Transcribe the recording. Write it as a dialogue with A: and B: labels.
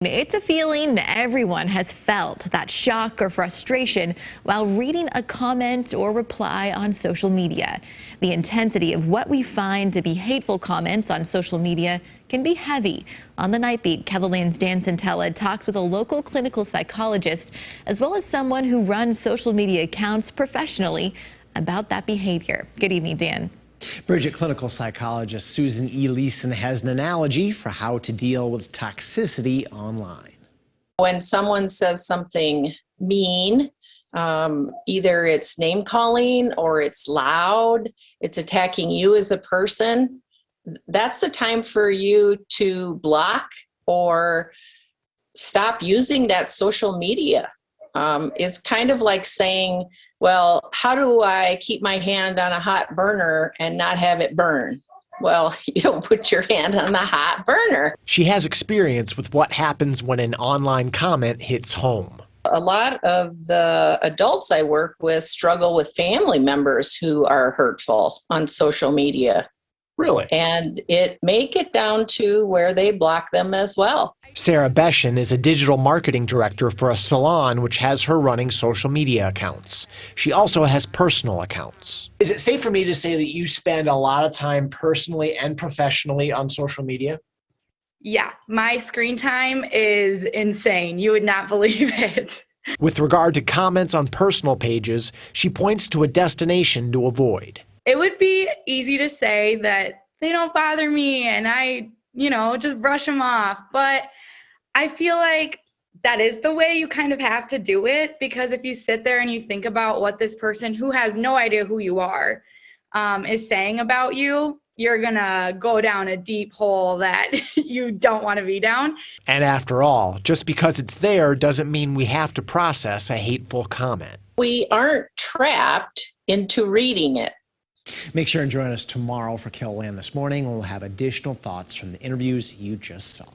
A: It's a feeling everyone has felt, that shock or frustration while reading a comment or reply on social media. The intensity of what we find to be hateful comments on social media can be heavy. On the Night Beat, KELOLAND's Dan Centella talks with a local clinical psychologist as well as someone who runs social media accounts professionally about that behavior. Good evening, Dan.
B: Bridget, clinical psychologist Susan E. Leeson has an analogy for how to deal with toxicity online.
C: When someone says something mean, either it's name calling or it's loud, it's attacking you as a person, that's the time for you to block or stop using that social media. It's kind of like saying, well, how do I keep my hand on a hot burner and not have it burn? Well, you don't put your hand on the hot burner.
B: She has experience with what happens when an online comment hits home.
C: A lot of the adults I work with struggle with family members who are hurtful on social media.
B: Really?
C: And it may get down to where they block them as well.
B: Sarah Beshen is a digital marketing director for a salon which has her running social media accounts. She also has personal accounts. Is it safe for me to say that you spend a lot of time personally and professionally on social media?
D: Yeah, my screen time is insane. You would not believe it.
B: With regard to comments on personal pages, she points to a destination to avoid.
D: It would be easy to say that they don't bother me and I, just brush them off. But I feel like that is the way you kind of have to do it, because if you sit there and you think about what this person who has no idea who you are is saying about you, you're going to go down a deep hole that you don't want to be down.
B: And after all, just because it's there doesn't mean we have to process a hateful comment.
C: We aren't trapped into reading it.
B: Make sure and join us tomorrow for KELOLAND This Morning, when we'll have additional thoughts from the interviews you just saw.